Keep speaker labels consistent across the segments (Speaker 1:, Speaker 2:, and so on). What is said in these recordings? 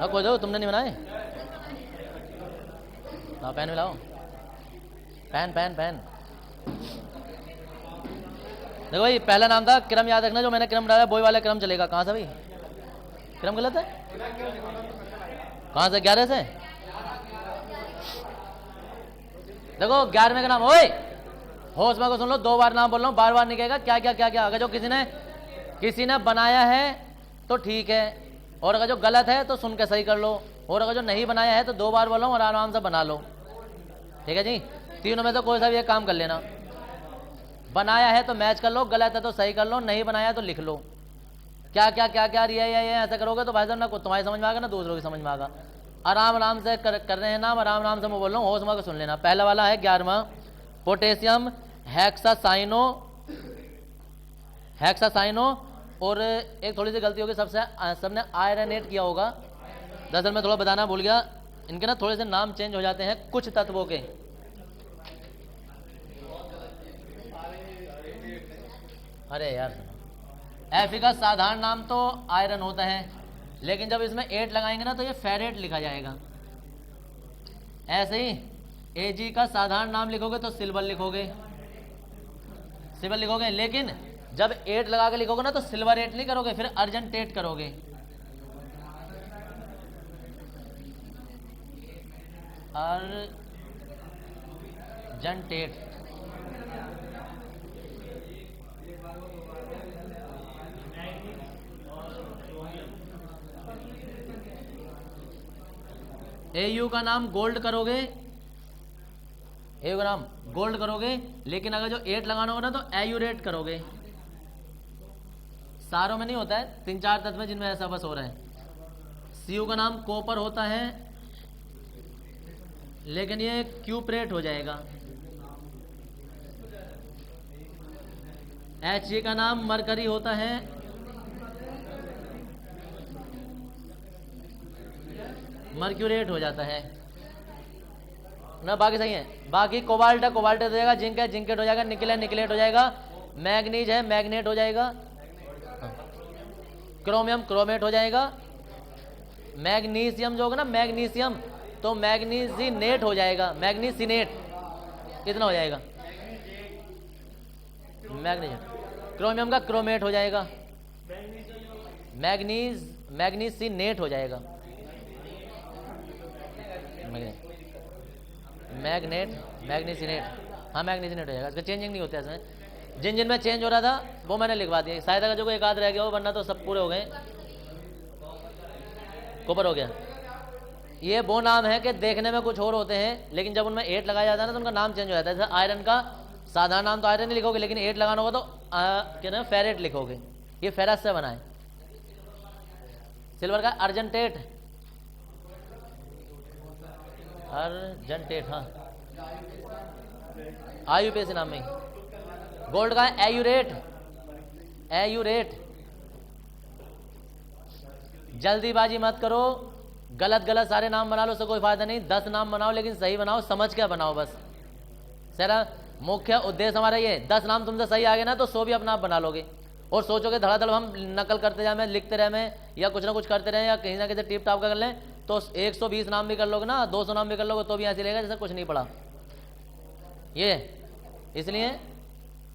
Speaker 1: हाँ कोई दो, तुमने नहीं बनाए? हाँ पेन मिलाओ, पेन पेन पेन। देखो भाई पहला नाम था क्रम, याद रखना, जो मैंने क्रम डाला वही वाला क्रम चलेगा। कहाँ से भाई क्रम गलत है? कहाँ से? 11 से। देखो 11वें का नाम, ओए होश में को सुन लो, 2 बार नाम बोल रहा हूँ, बार बार नहीं कहेगा क्या क्या क्या क्या। अगर जो किसी ने बनाया है तो ठीक है, और अगर जो गलत है तो सुन के सही कर लो, और अगर जो नहीं बनाया है तो 2 बार बोल रहा हूँ और आराम से बना लो। ठीक है जी, तीनों में तो कोई सा भी एक काम कर लेना। बनाया है तो मैच कर लो, गलत है तो सही कर लो, नहीं बनाया तो लिख लो। क्या क्या क्या क्या ये ऐसा करोगे तो भाई साहब ना तुम्हारी समझ में आएगा ना दूसरों की समझ में आएगा। आराम आराम से कर रहे हैं नाम, आराम आराम से मैं बोल रहा हूँ, होश में सुन लेना। पहला वाला है 11वां, पोटेशियम हेक्सासाइनो। और एक थोड़ी सी गलती होगी, सबने आयरनेट किया होगा। दरअसल मैं थोड़ा बताना भूल गया, इनके ना थोड़े से नाम चेंज हो जाते हैं कुछ तत्वों के। अरे यार एफी का साधारण नाम तो आयरन होता है, लेकिन जब इसमें 8 लगाएंगे ना तो ये फेरेट लिखा जाएगा। ऐसे ही एजी का साधारण नाम लिखोगे तो सिल्वर लिखोगे, लेकिन जब 8 लगा के लिखोगे ना तो सिल्वरेट नहीं करोगे, फिर अर्जेंटेट करोगे। अर्जेंटेट। एयू का नाम गोल्ड करोगे, एयू का नाम गोल्ड करोगे, लेकिन अगर जो 8 लगाना होगा ना तो एयूरेट करोगे। सारों में नहीं होता है, 3-4 तत्व जिनमें ऐसा बस हो रहा है। सीयू का नाम कॉपर होता है, लेकिन ये क्यूप्रेट हो जाएगा। एच का नाम मरकरी होता है, मर्क्यूरेट हो जाता है ना। बाकी सही है, बाकी कोबाल्ट है, कोबाल्ट हो जाएगा। जिंक है, जिंकेट हो जाएगा। निकल है, निकलेट हो जाएगा। मैग्नीज है, मैग्नेट हो जाएगा। क्रोमियम क्रोमेट हो जाएगा। मैग्नीशियम जो होगा ना, मैग्नीशियम तो मैग्नीसीनेट हो जाएगा, मैग्नीसीनेट कितना हो जाएगा? मैग्नीशियम। क्रोमियम का क्रोमेट हो जाएगा, मैग्नीसीनेट हो जाएगा। मैग्नीसीनेट, हाँ मैग्नीसीनेट हो जाएगा। इसका चेंजिंग नहीं होता है इसमें, जिन में चेंज हो रहा था वो मैंने लिखवा दिया। शायद अगर जो कोई एक आध रह गया हो, वरना तो सब पूरे हो गए। कॉपर हो गया। ये वो नाम है कि देखने में कुछ और होते हैं, लेकिन जब उनमें 8 लगाया जाता है ना तो उनका नाम चेंज हो जाता है। जैसे आयरन का साधारण नाम तो आयरन नहीं लिखोगे, लेकिन 8 लगाना होगा तो क्या नाम, फेरेट लिखोगे। ये फेरस से बना है। सिल्वर का अर्जेंटेट, हाँ आयुपेसी नाम में। गोल्ड का एयूरेट, जल्दीबाजी मत करो, गलत सारे नाम बना लो, उससे कोई फायदा नहीं। 10 नाम बनाओ, लेकिन सही बनाओ, समझ के बनाओ बस। सारा मुख्य उद्देश्य हमारा ये। 10 नाम तुमसे सही आ गए ना तो 100 भी अपना आप बना लोगे, और सोचोगे धड़ाधड़ हम नकल करते जाए, लिखते रहे, या कुछ ना कुछ करते रहे, या कहीं ना कहीं टिप टाप कर लें, तो 120 नाम भी कर लोगे ना, 200 नाम भी कर लोगे, तो भी ऐसे रहेगा जैसे कुछ नहीं पड़ा। ये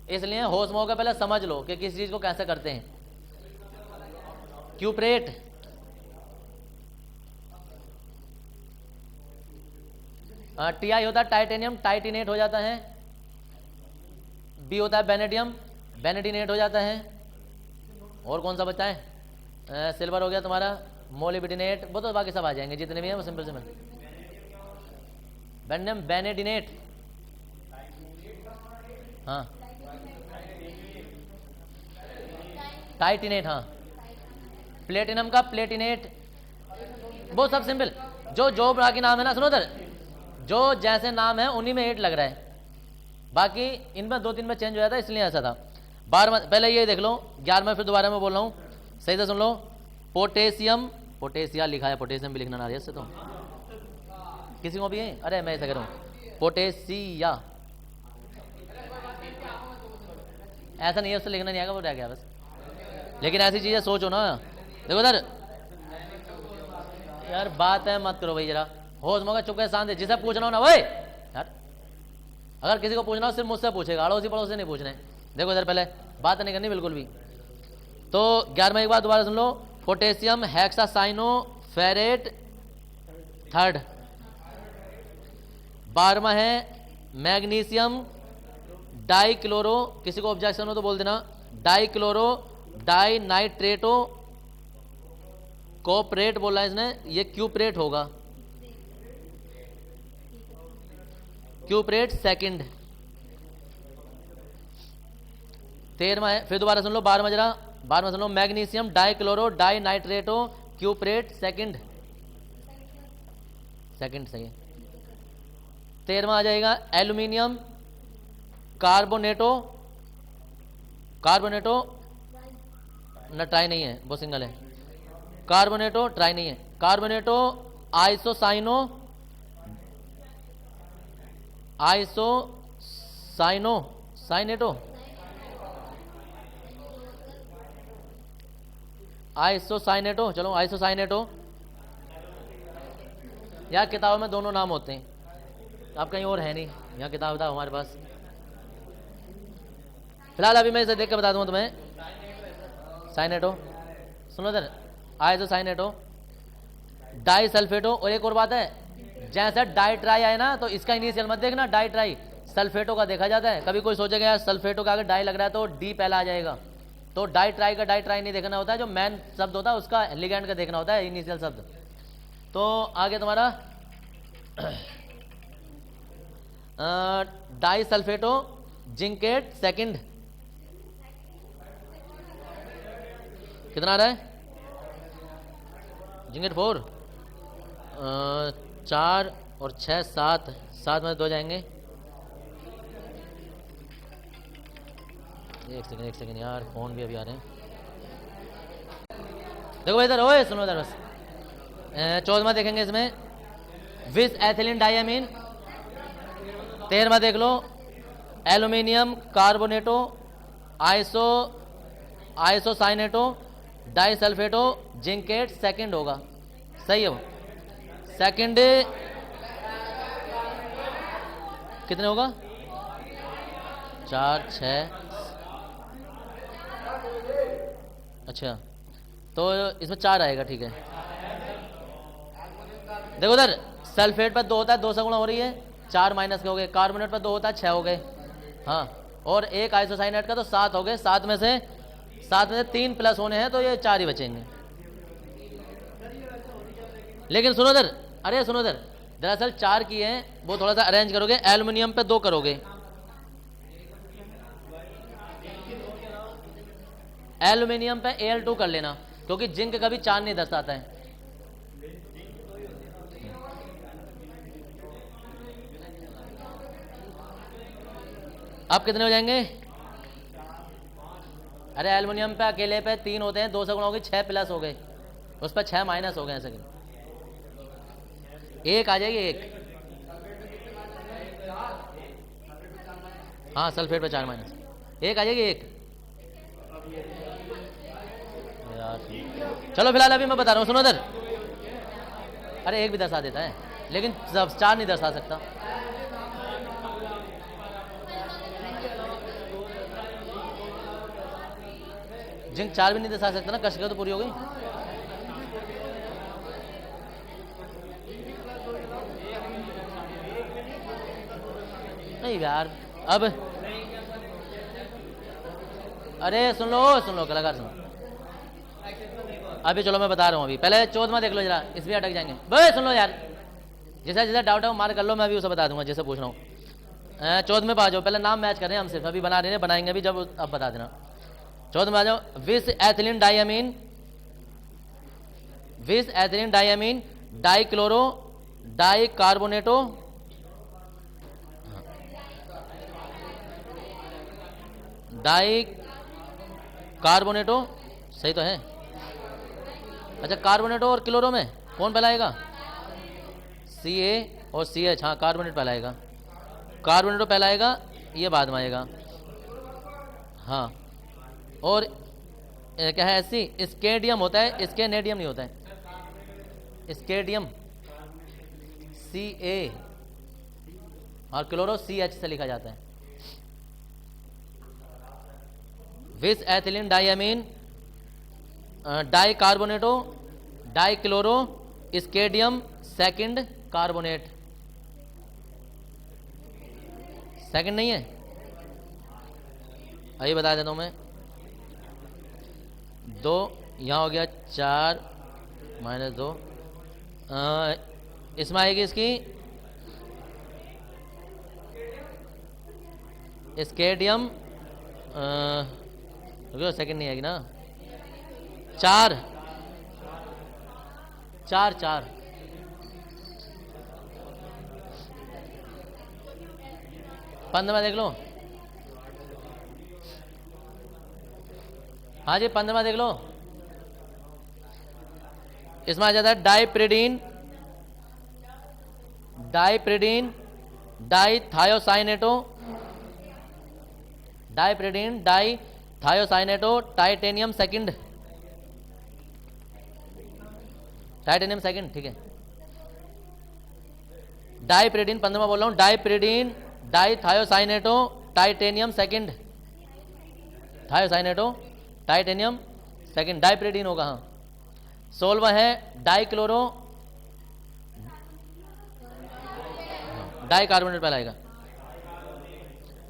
Speaker 1: इसलिए होश में होकर पहले समझ लो कि किस चीज को कैसे करते हैं। क्यूप्रेट, टीआई होता है टाइटेनियम, टाइटिनेट हो जाता है। बी होता है बेनेडियम, बेनेडिनेट हो जाता है। और कौन सा बचा है? सिल्वर हो गया तुम्हारा, मोलिब्डेनेट, वो तो बाकी सब आ जाएंगे जितने भी हैं, वो सिंपल बेनेडियम, बेनेडिनेट, हाँ टाइटिनेट, हाँ प्लेटिनम का प्लेटिनेट, वो सब सिंपल। जो बाकी नाम है ना, सुनो उधर, जो जैसे नाम है उन्हीं में 8 लग रहा है, बाकी इनमें 2-3 में चेंज हो जाता है, इसलिए ऐसा था। 12 पहले ये देख लो, 11 फिर दोबारा मैं बोल रहा हूँ, सही से सुन लो। पोटेशियम, पोटेशिया लिखा है, पोटेशियम भी लिखना ना रही है तो किसी को भी है। अरे मैं ऐसा कह रहा हूँ, पोटेशिया, ऐसा नहीं है, उससे लिखना नहीं आएगा, वो रह गया बस। लेकिन ऐसी चीजें सोचो ना। देखो इधर यार बात है मत करो भाई, जरा होश मौका चुप के शांति। जिसे पूछना हो ना भाई यार, अगर किसी को पूछना हो सिर्फ मुझसे पूछेगा, अड़ोसी पड़ोसी नहीं पूछने। देखो इधर पहले बात नहीं करनी बिल्कुल भी। तो 11वां एक बार दोबारा सुन लो, पोटेशियम हेक्सासाइनो फेरेट थर्ड। 12वां है मैग्नीशियम डाइक्लोरो, किसी को ऑब्जेक्शन हो तो बोल देना, डाइक्लोरो डाई नाइट्रेटो कोपरेट बोला है इसने, ये क्यूपरेट होगा, क्यूपरेट सेकंड। 13वां है, फिर दोबारा सुन लो 12वां जरा, 12वां सुन लो, magnesium dichloro di nitrato cuprate second, second सही है। 13वां आ जाएगा एल्यूमिनियम कार्बोनेटो, कार्बोनेटो न ट्राई नहीं है, वो सिंगल है, कार्बोनेटो ट्राई नहीं है, कार्बोनेटो आइसोसाइनो, आइसोसाइनो साइनेटो, आइसोसाइनेटो, चलो आइसोसाइनेटो। यार किताबों में दोनों नाम होते हैं, आप कहीं और है नहीं, यहाँ किताब था हमारे पास। फिलहाल अभी मैं इसे देख के बता दूंगा तुम्हें। साइनेटो सुनो इधर, आइसोसाइनेटो डाई सल्फेटो। और एक और बात है, जैसे डाई ट्राई आए ना तो इसका इनिशियल मत देखना, डाई ट्राई सल्फेटो का देखा जाता है। कभी कोई सोचेगा यार सल्फेटो का अगर डाई लग रहा है तो डी पहला आ जाएगा, तो डाई ट्राई का डाई ट्राई नहीं देखना होता है, जो मेन शब्द होता है उसका लिगेंड का देखना होता है, इनिशियल शब्द। तो आगे तुम्हारा डाई सल्फेटो जिंकेट सेकंड, कितना आ रहा है जिंकेट 4, 4 और 6 7, 7 में 2 जाएंगे। एक सेकंड यार, फोन भी अभी आ रहे हैं। देखो इधर, ओए सुनो इधर बस। 14वां देखेंगे इसमें, विस एथिलीन डाइअमीन। 13वां देख लो, एल्यूमिनियम कार्बोनेटो आइसोसाइनेटो डाइसल्फेटो जिंकेट सेकंड होगा, सही है वो सेकंड। कितने होगा, 4 6, अच्छा तो इसमें 4 आएगा, ठीक है। देखो उधर सल्फेट पर 2 होता है, 2 से गुणा हो रही है, 4 माइनस के हो गए। कार्बोनेट पर 2 होता है, 6 हो गए, हाँ। और एक आइसोसाइनेट का तो 7 हो गए, 7 में से 3 प्लस होने हैं, तो ये 4 ही बचेंगे। लेकिन सुनो इधर, अरे सुनो इधर, दरअसल 4 की है, वो थोड़ा सा अरेंज करोगे। एल्यूमिनियम पे 2 करोगे, एल्यूमिनियम पे Al2 कर लेना, क्योंकि जिंक कभी 4 नहीं दर्शाता है। अब कितने हो जाएंगे, अरे एल्यूमिनियम पे अकेले पे 3 होते हैं, 2 से गुणा हो गई, 6 प्लस हो गए, उस पर 6 माइनस हो गए, ऐसे 1 आ जाएगी, 1 हाँ, सल्फेट पे 4 माइनस 1 आ जाएगी, 1 यार। चलो फिलहाल अभी मैं बता रहा हूँ, सुनो इधर, अरे 1 भी दर्शा देता है, लेकिन 4 नहीं दर्शा सकता। जिंक 4 भी नहीं दर्शा सकता ना, कश तो पूरी हो गई। नहीं यार, अब अरे सुन लो कलाकार सुनो, अभी चलो मैं बता रहा हूँ। अभी पहले 14वां देख लो जरा, इसमें अटक जाएंगे भाई, सुन लो यार, जैसा डाउट है वो मार कर लो, मैं भी उसे बता दूंगा जैसे पूछ रहा हूँ। 14वें पे आ जाओ, पहले नाम मैच कर रहे हैं हम, सिर्फ अभी बना रहे हैं, बनाएंगे अभी जब, अब बता देना। 14 में आ जाओ, विस एथिलीन डाइअमीन डाइक्लोरो डाइकार्बोनेटो, डाइकार्बोनेटो, सही तो है। अच्छा कार्बोनेटो और क्लोरो में कौन पहलाएगा, Ca और CH, हाँ कार्बोनेट पहलाएगा, कार्बोनेटो पहलाएगा, ये बाद में आएगा, हाँ। और क्या है, SC स्केडियम होता है, इसके नेडियम नहीं होता है, स्केडियम Ca और क्लोरो CH से लिखा जाता है। Bis ethylene diamine di carbonato di chloro scandium second carbonate. Second नहीं है, अभी बता देता हूं मैं। 2 यहाँ हो गया 4 -2 इसमें आएगी इसकी स्केडियम सेकंड नहीं आएगी ना, 4 15 देख लो। हाँ जी 15 देख लो। इसमें आ जाता है डाइप्रिडीन डाइथायोसाइनेटो डाइप्रिडीन डाइथायोसाइनेटो टाइटेनियम सेकंड ठीक है। डाइप्रिडीन 15 बोल रहा हूं, dipyridine dithiocyanato titanium second thiocyanato titanium second dipyridine होगा। हाँ 16वां है डाइक्लोरो डाई कार्बोनेट पहला आएगा,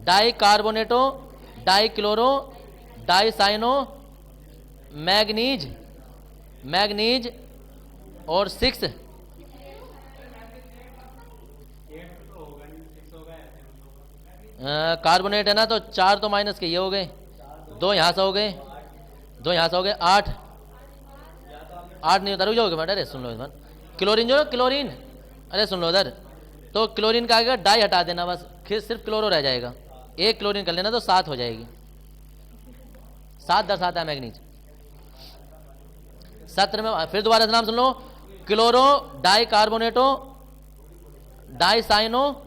Speaker 1: di carbonato di chloro di cyano manganese और 6 कार्बोनेट है ना, तो 4 तो माइनस के ये हो गए, 2 यहां से हो गए, 2 यहां से हो गए, 8 नहीं होता, रुक जाओगे बेटा। अरे सुन लो इस बार क्लोरीन जो क्लोरीन, अरे सुन लो उधर, तो क्लोरीन का आएगा डाई हटा देना बस, फिर सिर्फ क्लोरो रह जाएगा, 1 क्लोरीन कर लेना तो 7 हो जाएगी, 7 दर्शाता है मैग्नीज। 17 में फिर दोबारा नाम सुन लो, chloro di carbonato di cyano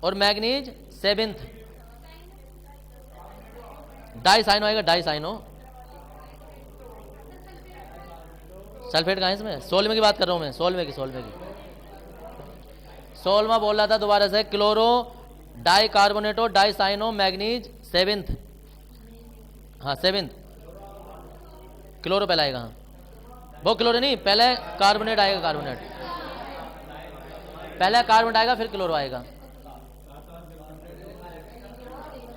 Speaker 1: और मैग्नीज 7th डाई साइनो आएगा, डाई साइनो। सल्फेट कहाँ है इसमें? 16वें की बात कर रहा हूं मैं, 16वें की 16वां बोल रहा था दोबारा से, chloro di carbonato di cyano manganese 7th। हाँ 7th क्लोरो पहले आएगा। हाँ वो क्लोरो नहीं, पहले कार्बोनेट आएगा, पहले कार्बोनेट आएगा फिर क्लोरो आएगा।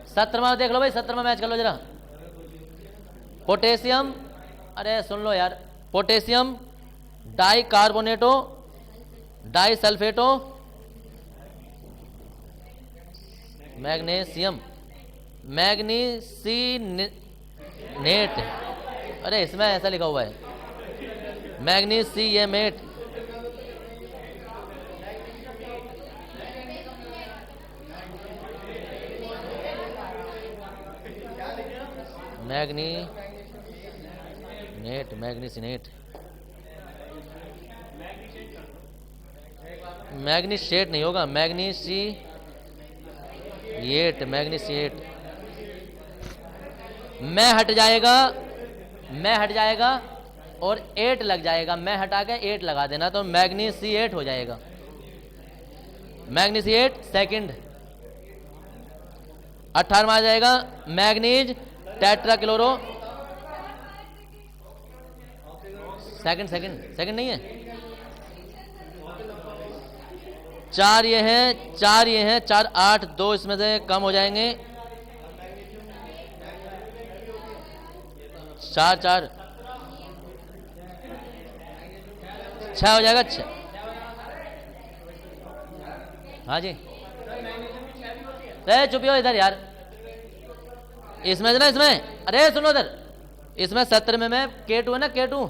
Speaker 1: 17वां देख लो भाई, 17वां मैच कर लो जरा। पोटेशियम, अरे सुन लो यार, पोटेशियम डाई कार्बोनेटो डाई सल्फेटो मैग्नीसीनेट, अरे इसमें ऐसा लिखा हुआ है मैग्नीसियमेट, मैग्नीसिनेट मैग्नीशिएट नहीं होगा, मैग्नीशिएट मैं हट जाएगा और 8 लग जाएगा, मैं हटा के 8 लगा देना तो मैग्नीशिएट हो जाएगा, मैग्नीशिएट सेकंड। 18 में आ जाएगा मैग्नीज टेट्राक्लोरो सेकंड नहीं है, 4 ये हैं 4 8 2 इसमें से कम हो जाएंगे, 4 6 हो जाएगा, 6। हाँ जी चुप हो इधर यार, इसमें ना, इसमें अरे सुनो इधर, इसमें 17 में K2 है ना, K2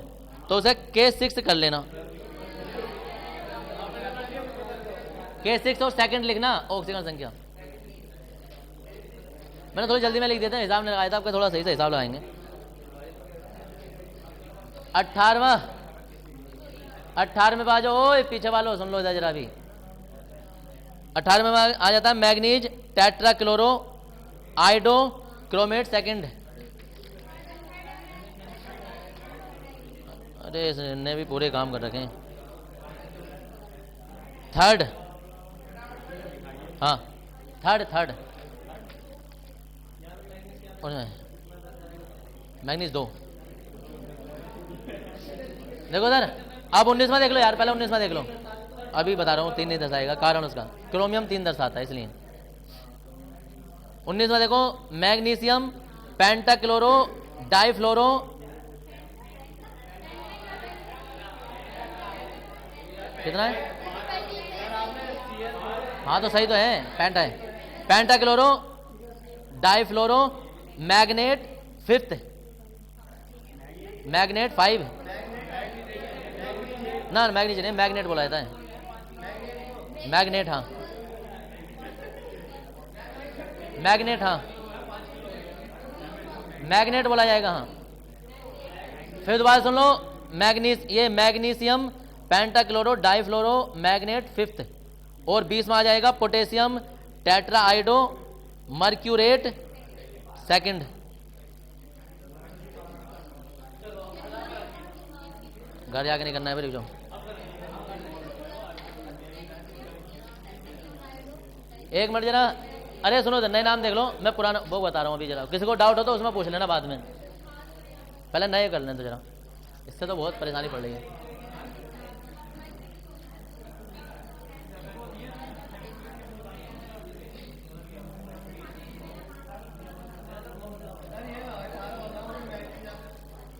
Speaker 1: तो उसे K6 कर लेना, K6 और सेकंड लिखना ऑक्सीजन संख्या। मैंने थोड़ी जल्दी में लिख देता हूं, हिसाब नहीं लगाया था आपका, थोड़ा सही से हिसाब लगाएंगे। 18 में बाजो, ओए पीछे वालों सुन लो इधर जरा भी। 18 में आ जाता है मैग्नीज टेट्राक्लोरो आइडो क्रोमेट सेकंड, अरे इसने भी पूरे काम कर रखे हैं। थर्ड, हाँ थर्ड मैग्नीज 2। देखो सर, अब 19वां देख लो यार, पहले 19वां देख लो। अभी बता रहा हूँ 3 नहीं दर्शाएगा, कारण उसका क्रोमियम 3 दर्शाता है इसलिए। 19वां देखो, मैग्नीशियम पेंटाक्लोरो डाइफ्लोरो कितना है? हाँ तो सही तो है, पेंटा है। पेंटाक्लोरो डाइफ्लोरो मैग्नेट 5th, मैग्नेट 5 ना, मैग्नीज नहीं, मैग्नेट बोला जाता है। मैग्नेट, हाँ मैग्नेट, हाँ मैग्नेट बोला जाएगा, हाँ। फिर दोबारा सुन लो, ये मैग्नीशियम पेंटाक्लोरो डाइफ्लोरो मैग्नेट 5th, और 20 में आ जाएगा पोटेशियम टेट्राआइडो मर्क्यूरेट 2nd। घर जाके नहीं करना है, फिर जो एक मिनट जरा, अरे सुनो नए नाम देख लो, मैं पुराना वो बता रहा हूँ अभी। जरा किसी को डाउट हो तो उसमें पूछ लेना बाद में, पहले नए कर लें तो जरा, इससे तो बहुत परेशानी पड़ रही है।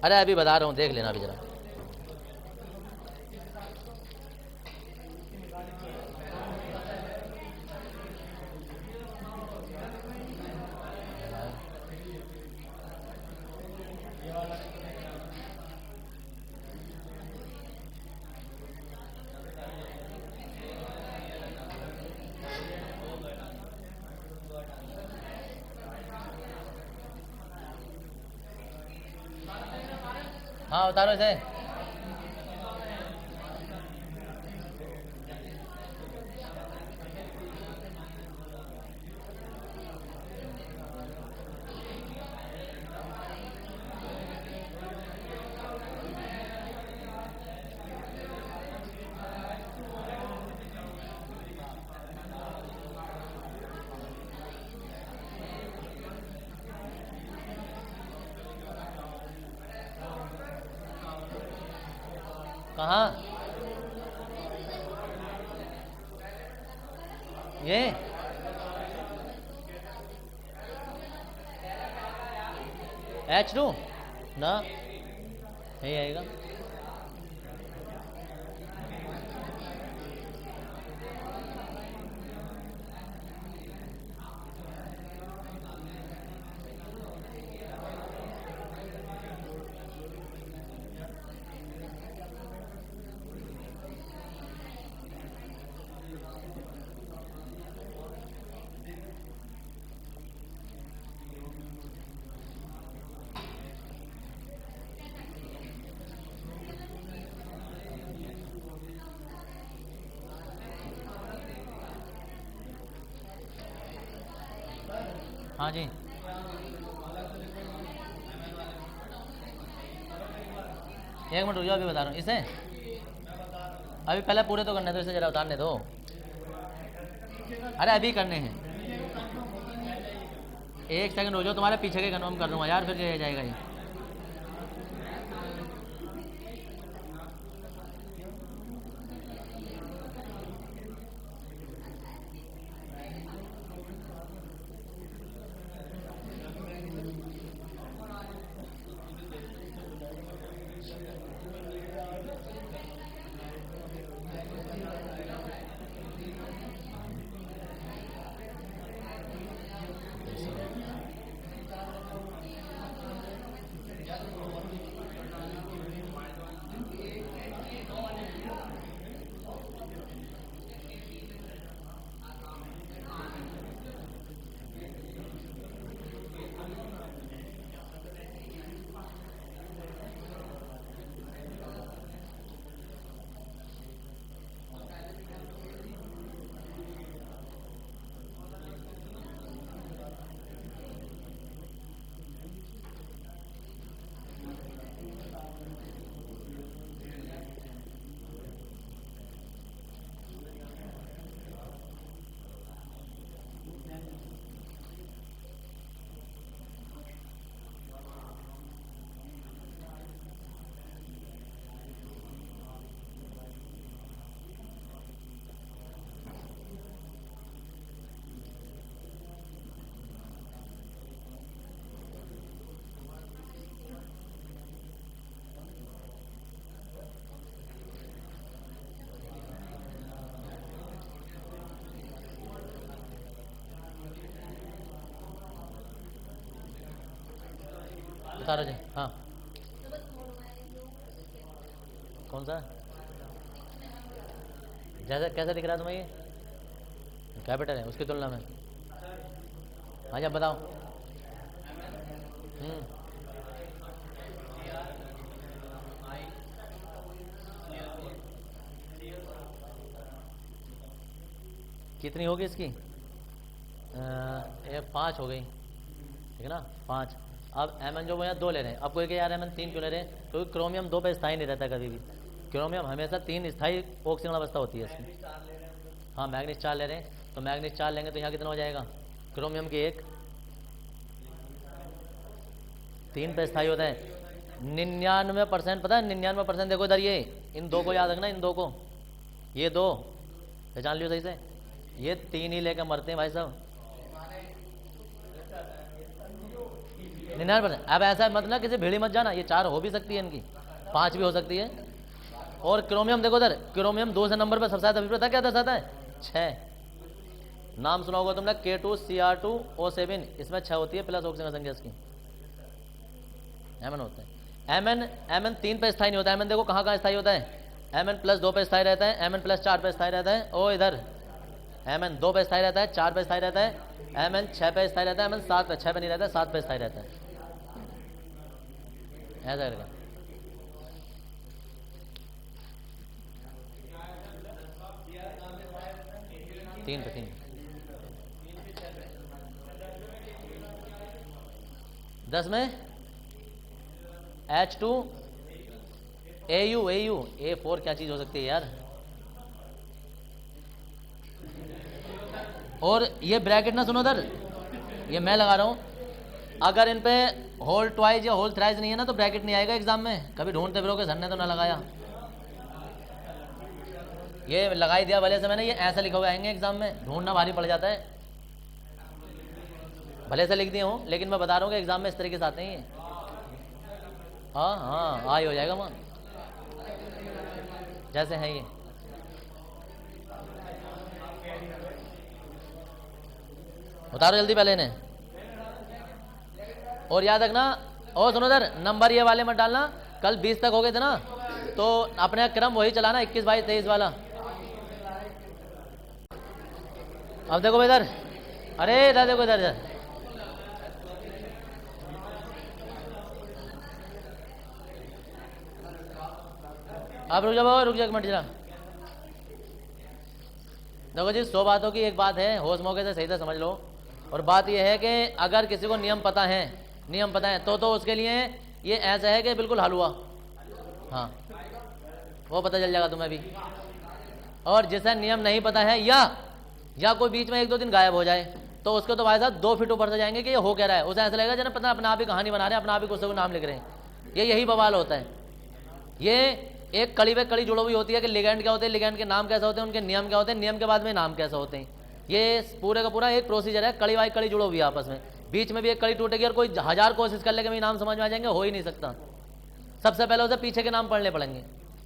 Speaker 1: अरे अभी बता रहा हूँ, देख लेना अभी जरा। हाँ उतारो इसे। कहाँ ये H2 ना, यही आएगा। हाँ जी, एक मिनट रुक जाओ, अभी बता रहा हूँ इसे। अभी पहले पूरे तो करने दो, इसे जरा उतारने दो। अरे अभी करने हैं, 1 सेकंड रुक जाओ, तुम्हारे पीछे के कन्फर्म कर दूंगा यार, फिर क्या जाएगा ये। उतारो जी। हाँ कौन सा, जैसा कैसा दिख रहा है तुम्हें ये कैपिटल है उसकी तुलना में? हाँ जी, अब बताओ। कितनी होगी इसकी? ये 5 हो गई, ठीक है ना, 5। अब एमएन जो वो यहाँ 2 ले रहे हैं, अब कोई कि यार एमएन 3 क्यों ले रहे हैं? क्योंकि क्रोमियम 2 पे स्थायी नहीं रहता कभी भी। क्रोमियम हमेशा 3 स्थायी ऑक्सीजन अवस्था होती है इसमें। हाँ मैग्नीज 4 ले रहे हैं, तो मैग्नीज 4 लेंगे तो यहाँ कितना हो जाएगा? क्रोमियम की 1 3 पे स्थायी होता है। 99% पता है, 99%। देखो इधर ये इन 2 को याद रखना, इन 2 को, ये 2 पहचान लियो सही से, ये 3 ही लेकर मरते हैं भाई साहब। 99%। अब ऐसा मत ना किसी भीड़ी मत जाना, ये 4 हो भी सकती है, इनकी 5 भी हो सकती है। और क्रोमियम देखो इधर, क्रोमियम 2 से नंबर पर सबसे ज्यादा विपरीत क्या दर्शाता है? 6। नाम सुना होगा तुमने K2Cr2O7, इसमें 6 होती है प्लस ऑक्सीजन संख्या इसकी। एमएन होता है। एमएन 3 पे स्थायी नहीं होता है। एमएन देखो कहाँ कहाँ स्थायी होता है? एमएन प्लस 2 पे स्थायी रहता है, एमएन प्लस 4 पे स्थायी रहता है, ओ इधर एमएन 2 पे स्थायी रहता है, 4 पे स्थायी रहता है, एमएन 6 पे स्थायी रहता है, एमएन 7 पे, 6 पे नहीं रहता है, 7 पे स्थायी रहता है। ऐसा करके 3 पे 3। 10 में H2AU A4 क्या चीज हो सकती है यार? और ये ब्रैकेट ना सुनो इधर, ये मैं लगा रहा हूं। अगर इन पे होल ट्वाइज या होल थ्राइज नहीं है ना तो ब्रैकेट नहीं आएगा एग्जाम में। कभी ढूंढते फिरोगे, सर ने तो ना लगाया, ये लगा ही दिया भले से मैंने, ये ऐसा लिखा हुआ आएंगे एग्जाम में, ढूंढना भारी पड़ जाता है। भले से लिख दिए हूं, लेकिन मैं बता रहा हूँ कि एग्जाम में इस तरीके से आते हैं ये। हाँ हाँ आ ही हो जाएगा मान, जैसे है ये। उतारो जल्दी पहले इन्हें। और याद रखना, और सुनो इधर, नंबर ये वाले मत डालना। कल 20 तक हो गए थे ना, तो अपने क्रम वही चलाना, 21, 22, 23 वाला। अब देखो भाई इधर, अरे इधर देखो, इधर इधर अब रुक जा एक मिनट जरा। देखो जी, 100 बातों की एक बात है, होश मौके से सही से समझ लो। और बात यह है कि अगर किसी को नियम पता है तो उसके लिए ये ऐसा है कि बिल्कुल हलवा, हाँ वो पता चल जाएगा तुम्हें भी। और जिसे नियम नहीं पता है या कोई बीच में 1-2 दिन गायब हो जाए, तो उसके तो भाई साहब 2 फीट ऊपर से जाएंगे कि ये हो क्या रहा है। उसे ऐसा लगेगा जैसे पता अपना आप ही कहानी बना रहे हैं, अपना आप ही कुछ नाम लिख रहे हैं। यही बवाल होता है। ये एक कड़ी पे कड़ी जुड़ी हुई होती है कि लिगेंड क्या होते हैं, लिगेंड के नाम कैसे होते हैं, उनके नियम क्या होते हैं, नियम के बाद में नाम कैसे होते हैं। ये पूरे का पूरा एक प्रोसीजर है, कड़ी बाई कड़ी जुड़ी हुई है आपस में। बीच में भी एक कड़ी टूटेगी और कोई 1000 कोशिश कर लेगा नाम समझ में आ जाएंगे, हो ही नहीं सकता। सबसे पहले उसे पीछे के नाम पढ़ने पड़ेंगे,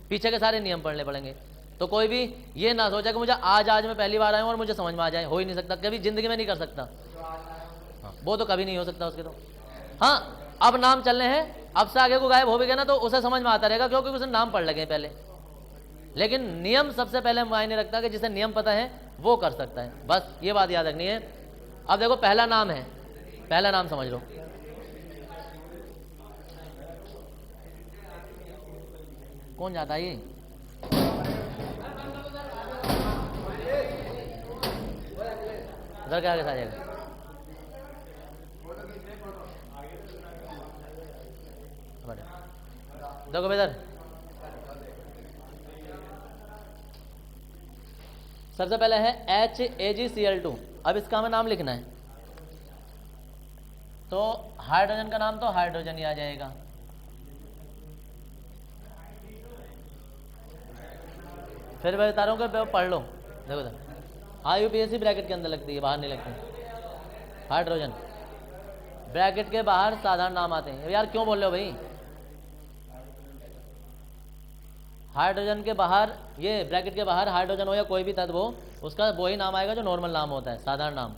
Speaker 1: पीछे के सारे नियम पढ़ने पड़ेंगे। तो कोई भी ये ना सोचा कि मुझे आज में पहली बार आया हूं और मुझे समझ में आ जाए, हो ही नहीं सकता, कभी जिंदगी में नहीं कर सकता। हाँ, वो तो कभी नहीं हो सकता उसके तो। हाँ अब नाम चलने हैं, अब से आगे को गायब हो भी गया ना तो उसे समझ में आता रहेगा, क्योंकि उसे नाम पढ़ लगे पहले। लेकिन नियम सबसे पहले मायने रखता है कि जिसे नियम पता है वो कर सकता है, बस ये बात याद रखनी है। अब देखो पहला नाम है, पहला नाम समझ लो। कौन जाता है ये? उधर क्या आगे आ जाएगा? देखो इधर सबसे पहले है HAgCl2। अब इसका हमें नाम लिखना है, तो हाइड्रोजन का नाम तो हाइड्रोजन ही आ जाएगा। फिर मैं बता रहा हूँ कि पढ़ लो। देखो इधर IUPAC ब्रैकेट के अंदर लगती है, बाहर नहीं लगती। हाइड्रोजन ब्रैकेट के बाहर साधारण नाम आते हैं। यार क्यों बोल रहे हो भाई? हाइड्रोजन के बाहर, ये ब्रैकेट के बाहर हाइड्रोजन हो या कोई भी तत्व हो, उसका वही नाम आएगा जो नॉर्मल नाम होता है, साधारण नाम।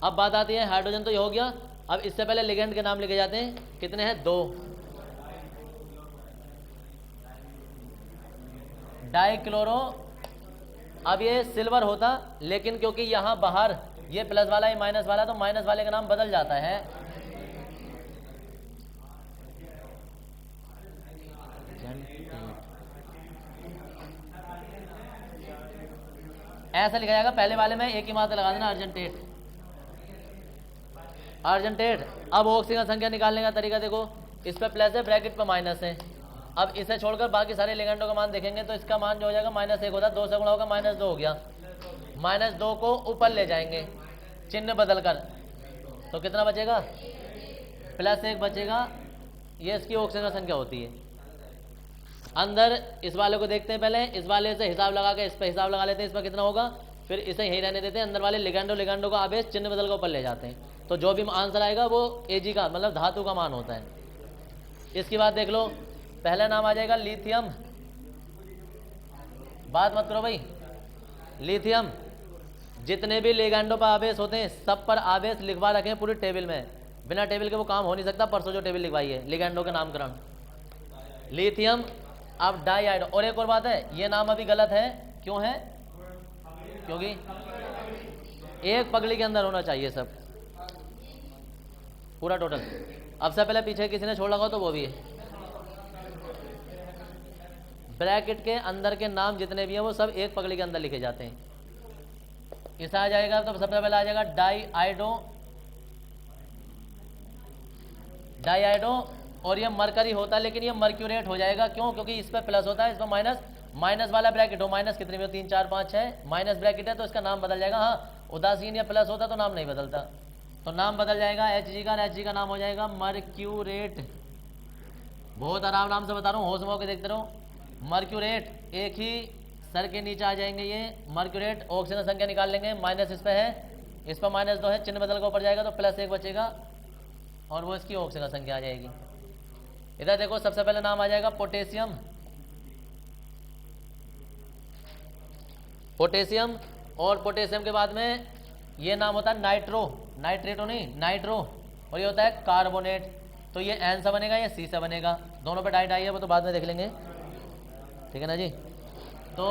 Speaker 1: अब बात आती है हाइड्रोजन तो ये हो गया, अब इससे पहले लिगेंड के नाम लिखे जाते हैं, कितने हैं? 2। डाइक्लोरो, अब ये सिल्वर होता, लेकिन क्योंकि यहां बाहर ये प्लस वाला, ये माइनस वाला, तो माइनस वाले का नाम बदल जाता है। ऐसा लिखा जाएगा, पहले वाले में एक ही मात्रा लगा देना, अर्जेंटेट। अर्जेंटेट। अब ऑक्सीजन संख्या निकालने का तरीका देखो, इस पे प्लस है, ब्रैकेट पे माइनस है। अब इसे छोड़कर बाकी सारे लिगेंडों का मान देखेंगे तो इसका मान जो हो जाएगा -1 होता है, 2 से गुणा होगा -2 हो गया। -2 को ऊपर ले जाएंगे चिन्ह बदलकर, तो कितना बचेगा? +1 बचेगा। ये इसकी ऑक्सीजन संख्या होती है। अंदर इस वाले को देखते हैं, पहले इस वाले से हिसाब लगा के इस पर हिसाब लगा लेते हैं, इस पर कितना होगा, फिर इसे यही रहने देते हैं। अंदर वाले लिगेंडो का आवेश चिन्ह बदल के ऊपर ले जाते हैं, तो जो भी आंसर आएगा वो Ag का मतलब धातु का मान होता है। इसकी बात देख लो, पहला नाम आ जाएगा लिथियम। बात मत करो भाई, लिथियम। जितने भी लिगेंडो पर आवेश होते हैं सब पर आवेश लिखवा रखे हैं पूरी टेबल में, बिना टेबल के वो काम हो नहीं सकता। परसों जो टेबल लिखवाई है लिगेंडो के नामकरण, लिथियम। अब डाइआइडो। और एक और बात है, ये नाम अभी गलत है, क्यों है? क्योंकि एक पगड़ी के अंदर होना चाहिए सब, पूरा टोटल। अब से पहले पीछे किसी ने छोड़ लगा तो वो भी है। ब्रैकेट के अंदर के नाम जितने भी हैं वो सब एक पगड़ी के अंदर लिखे जाते हैं। इस आ जाएगा तो सबसे पहले आ जाएगा डाइआइडो। डाइआइडो। और ये मरकरी होता है, लेकिन ये मर्क्यूरेट हो जाएगा। क्यों? क्योंकि इस पर प्लस होता है, इस पर माइनस। माइनस वाला ब्रैकेट हो, माइनस कितने में हो? 3 4 5 6 माइनस ब्रैकेट है तो इसका नाम बदल जाएगा। हाँ, उदासीन या प्लस होता तो नाम नहीं बदलता, तो नाम बदल जाएगा Hg का। Hg का नाम हो जाएगा मर्क्यूरेट। बहुत आराम से बता रहा हूँ, होश में होकर देखते रहो। मर्क्यूरेट। एक ही सर के नीचे आ जाएंगे ये मर्क्यूरेट। ऑक्सीजन संख्या निकाल लेंगे, माइनस इस पे है, इस पर -2 है, चिन्ह बदल के ऊपर जाएगा तो +1 बचेगा और वो इसकी ऑक्सीजन संख्या आ जाएगी। इधर देखो, सबसे पहले नाम आ जाएगा पोटेशियम। पोटेशियम। और पोटेशियम के बाद में ये नाम होता है नाइट्रो। नाइट्रेटो नहीं, नाइट्रो। और ये होता है कार्बोनेट। तो ये N से बनेगा, ये C से बनेगा। दोनों पे डाई है, वो तो बाद में देख लेंगे, ठीक है ना जी। तो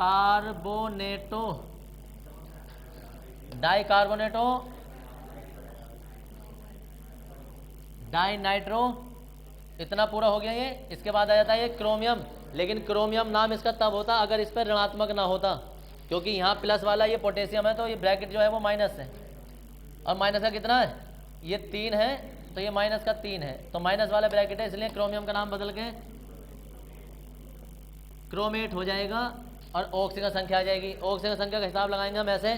Speaker 1: डाइकार्बोनेटो, डाइकार्बोनेटो, डाइनाइट्रो। इतना पूरा हो गया ये। इसके बाद आ जाता है ये क्रोमियम। लेकिन क्रोमियम नाम इसका तब होता अगर इस पर ऋणात्मक ना होता, क्योंकि यहाँ प्लस वाला ये पोटेशियम है तो ये ब्रैकेट जो है वो माइनस है। और माइनस का कितना है? ये 3 है, तो ये माइनस का 3 है, तो माइनस वाला ब्रैकेट है, इसलिए क्रोमियम का नाम बदल के क्रोमेट हो जाएगा और ऑक्सीजन संख्या आ जाएगी। ऑक्सीजन संख्या का हिसाब लगाएंगे हम ऐसे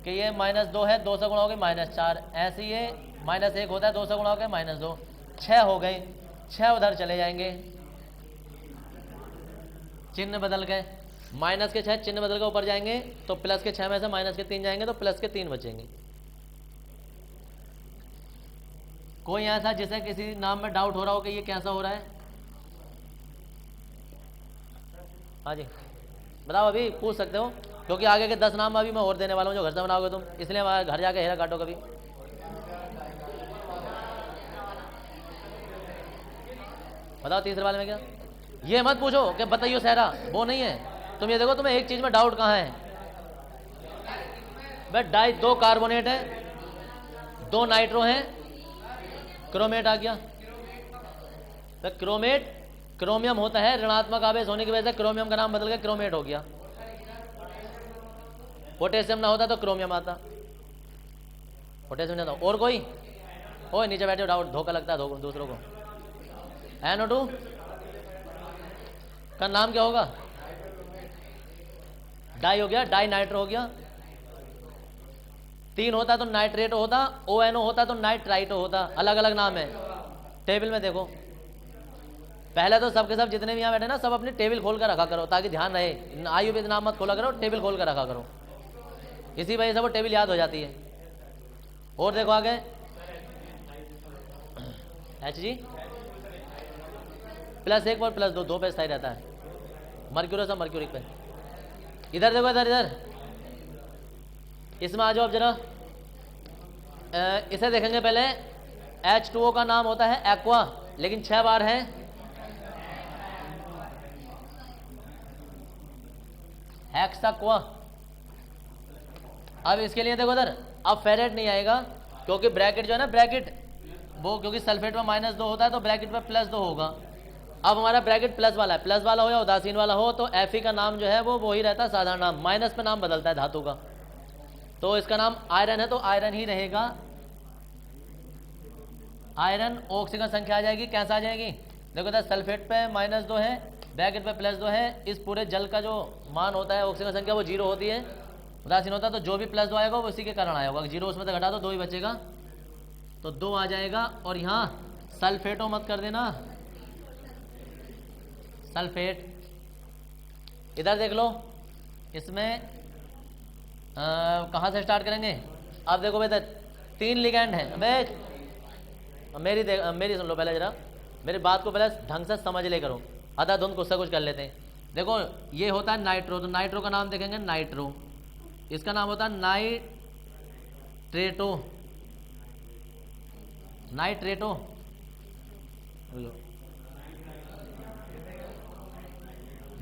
Speaker 1: कि ये -2 है, 2 से गुणा हो गई -4। ऐसे ये -1 होता है, 2 से गुणा हो गए -2, 6 हो गए। 6 उधर चले जाएंगे, चिन्ह बदल गए। माइनस के 6 चिन्ह बदल के ऊपर जाएंगे तो प्लस के 6 में से माइनस के 3 जाएंगे तो प्लस के 3 बचेंगे। कोई ऐसा जिसे किसी नाम में डाउट हो रहा हो कि ये कैसा हो रहा है? हाँ जी बताओ, अभी पूछ सकते हो, क्योंकि आगे के 10 नाम अभी मैं और देने वाला हूँ जो घर से बनाओगे तुम, इसलिए घर जाके हेरा काटो कभी। बताओ तीसरे वाले में क्या? ये मत पूछो कि बताइयो सहरा, वो नहीं है। तुम ये देखो तुम्हें एक चीज में डाउट कहाँ है। बस डाई 2 कार्बोनेट है, 2 नाइट्रो है, क्रोमेट आ गया। तो क्रोमेट क्रोमियम होता है, ऋणात्मक आवेश होने की वजह से क्रोमियम का नाम बदल के क्रोमेट हो गया। पोटेशियम ना होता तो क्रोमियम आता, पोटेशियम नहीं आता। और कोई? ओए नीचे बैठे डाउट, धोखा लगता है दूसरों को। NO2 का नाम क्या होगा? डाई हो गया, डाई नाइट्रो हो गया। 3 होता तो नाइट्रेटो होता, ONO होता तो नाइट्राइटो होता। अलग अलग नाम है, टेबल में देखो। पहले तो सबके सब जितने भी यहाँ बैठे ना, सब अपनी टेबल खोल कर रखा करो ताकि ध्यान रहे। आयु भी नाम मत खोला करो, टेबल खोल कर रखा करो, इसी वजह से वो टेबल याद हो जाती है। और देखो आगे Hg +1 और +2 2 पे स्थायी रहता है। मर्क्यूरस और मर्क्यूरिक पे। इधर देखो, इधर इसमें आ जाओ अब जरा, इसे देखेंगे पहले। H2O का नाम होता है एक्वा, लेकिन 6 बार है हेक्साक्वा। अब इसके लिए देखो इधर, अब फेरेट नहीं आएगा क्योंकि ब्रैकेट जो है ना, ब्रैकेट वो क्योंकि सल्फेट में -2 होता है तो ब्रैकेट में +2 होगा। अब हमारा ब्रैकेट प्लस वाला है, प्लस वाला हो या उदासीन वाला हो तो Fe का नाम जो है वो वही रहता है साधारण नाम, माइनस पे नाम बदलता है धातु का। तो इसका नाम आयरन है तो आयरन ही रहेगा। आयरन ऑक्सीजन संख्या आ जाएगी, कैसा आ जाएगी? देखो इधर सल्फेट पे -2 है, ब्रैकेट पे +2 है। इस पूरे जल का जो मान होता है ऑक्सीजन संख्या वो 0 होती है, उदासीन होता है। तो जो भी +2 आएगा वो इसी के कारण आया होगा। 0 उसमें से घटा दो 2 ही बचेगा, तो 2 आ जाएगा। और यहाँ सल्फेटो मत कर देना, सल्फेट। इधर देख लो, इसमें कहाँ से स्टार्ट करेंगे? अब देखो बेटा 3 लिगैंड है। मेरी सुन लो पहले जरा, मेरी बात को पहले ढंग से समझ ले करो, आधा धुंध कुछ से कुछ कर लेते हैं। देखो ये होता है नाइट्रो, तो नाइट्रो का नाम देखेंगे नाइट्रो, इसका नाम होता है नाइट्रेटो, नाइट्रेटो।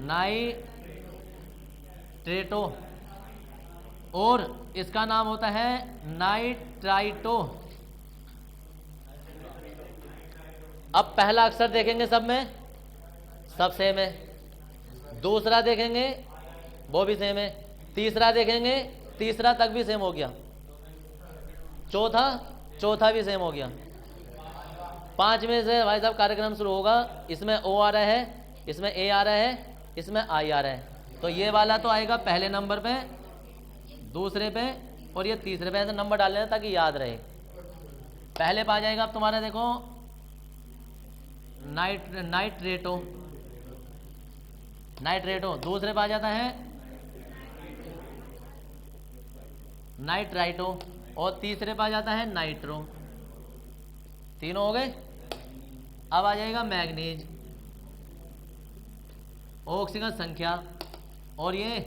Speaker 1: नाइट्रेटो। और इसका नाम होता है नाइट्राइटो। अब पहला अक्षर देखेंगे सब में, सब सेम है। दूसरा देखेंगे वो भी सेम है। तीसरा देखेंगे, तीसरा तक भी सेम हो गया। चौथा भी सेम हो गया। 5वें से भाई साहब कार्यक्रम शुरू होगा। इसमें O आ रहा है, इसमें A आ रहा है, इसमें I आ रहा है। तो ये वाला तो आएगा पहले नंबर पे, दूसरे पे और ये तीसरे पे। ऐसे नंबर डाल लेना ताकि याद रहे। पहले पे आ जाएगा अब तुम्हारा देखो नाइट्रेटो, नाइट्रेटो। दूसरे पे आ जाता है नाइट्राइटो और तीसरे पे आ जाता है नाइट्रो। तीनों हो गए। अब आ जाएगा मैग्नीज, ऑक्सीजन संख्या। और ये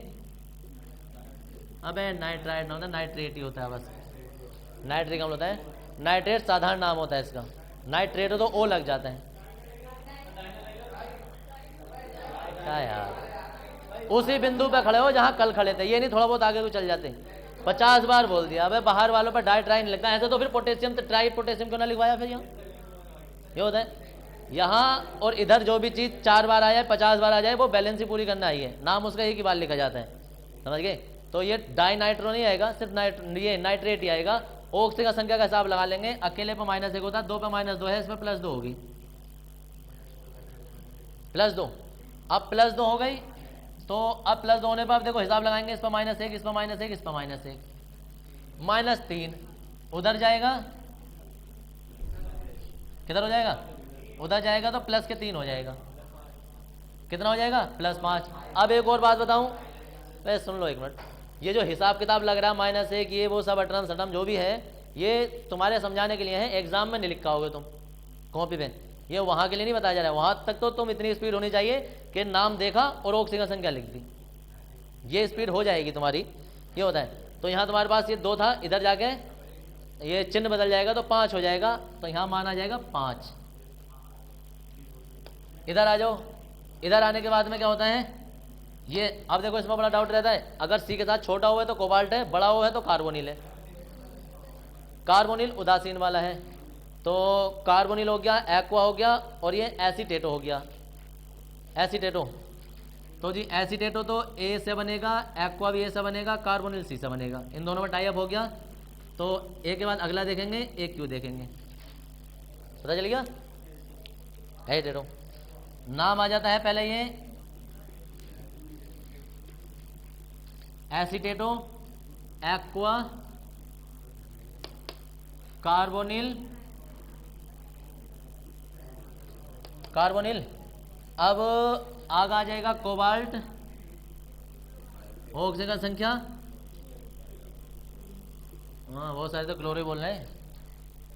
Speaker 1: अबे नाइट्राइट ना होता, नाइट्रेट ही होता है बस। नाइट्रिक अम्ल होता है, नाइट्रेट साधारण नाम होता है इसका। नाइट्रेट हो तो O लग जाता है। क्या यार, उसी बिंदु पे खड़े हो जहां कल खड़े थे, ये नहीं थोड़ा बहुत आगे को चल जाते। 50 बार बोल दिया। अबे बाहर वालों पर डाई ट्राई नहीं लगता है, ऐसे तो फिर पोटेशियम तो ट्राई पोटेशियम क्यों ना लिखवाया फिर? यहाँ ये होता है। यहाँ और इधर जो भी चीज 4 बार आ जाए 50 बार आ जाए वो बैलेंस ही पूरी करना ही है, नाम उसका एक ही बार लिखा जाता है, समझ गए? तो ये डाई नाइट्रो नहीं आएगा, सिर्फ ये नाइट्रेट ही आएगा। ऑक्सीजन संख्या का हिसाब लगा लेंगे। अकेले पे -1 होता है, 2 पे -2 है, इसमें +2 होगी, +2। अब +2 हो गई तो अब +2 होने पर अब देखो हिसाब लगाएंगे। इस पर -1, इस पर -1, इस पर -1, -3 उधर जाएगा, किधर हो जाएगा? उधर जाएगा तो प्लस के 3 हो जाएगा। कितना हो जाएगा? +5। अब एक और बात बताऊं, वैसे सुन लो एक मिनट। ये जो हिसाब किताब लग रहा है -1 ये वो सब अटरम सटम जो भी है, ये तुम्हारे समझाने के लिए है, एग्जाम में नहीं लिखा होगे तुम कॉपी पे। ये वहां के लिए नहीं बताया जा रहा है। वहां तक तो तुम इतनी स्पीड होनी चाहिए कि नाम देखा और ऑक्सीजन संख्या लिख दी, ये स्पीड हो जाएगी तुम्हारी। ये होता है। तो यहाँ तुम्हारे पास ये 2 था, इधर जाके ये चिन्ह बदल जाएगा तो 5 हो जाएगा। तो यहाँ माना जाएगा 5। इधर आ जाओ। इधर आने के बाद में क्या होता है ये, अब देखो इसमें बड़ा डाउट रहता है। अगर सी के साथ छोटा हुआ है तो कोबाल्ट है, बड़ा हुआ है तो कार्बोनिल है। कार्बोनिल उदासीन वाला है, तो कार्बोनिल हो गया, एक्वा हो गया और ये एसीटेटो हो गया। एसीटेटो, तो जी एसीटेटो तो ए से बनेगा, एक्वा भी ए से बनेगा, कार्बोनिल सी से बनेगा। इन दोनों में टाई अप हो गया। तो ए के बाद अगला देखेंगे, ए क्यू देखेंगे। पता चल गया? एसीटेटो नाम आ जाता है पहले ये एसीटेटो, एक्वा, कार्बोनिल, कार्बोनिल। अब आगे आ जाएगा कोबाल्ट, ऑक्सीजन संख्या, हाँ बहुत सारे तो क्लोरी बोल रहे हैं,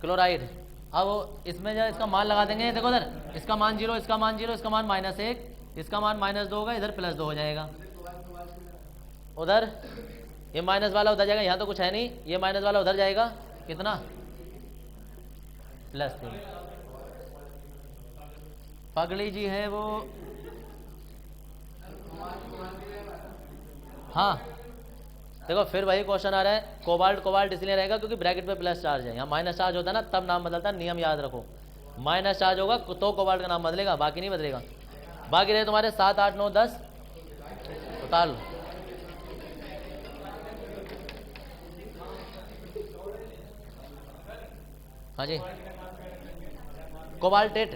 Speaker 1: क्लोराइड। अब इसमें जो इसका मान लगा देंगे, देखो उधर इसका मान 0, इसका मान 0, इसका मान -1, इसका मान -2 होगा, इधर +2 हो जाएगा। उधर ये माइनस वाला उधर जाएगा, यहाँ तो कुछ है नहीं, ये माइनस वाला उधर जाएगा, कितना +3। पगड़ी जी है वो, हाँ देखो फिर वही क्वेश्चन आ रहा है, कोबाल्ट कोबाल्ट इसलिए रहेगा क्योंकि ब्रैकेट पे प्लस चार्ज है, यहाँ माइनस चार्ज होता है ना तब नाम बदलता है, नियम याद रखो, माइनस चार्ज होगा तो कोबाल्ट का नाम बदलेगा, बाकी नहीं बदलेगा। बाकी रहे तुम्हारे 7, 8, 9, 10, उतार लो। हाँ जी, कोबाल्टेट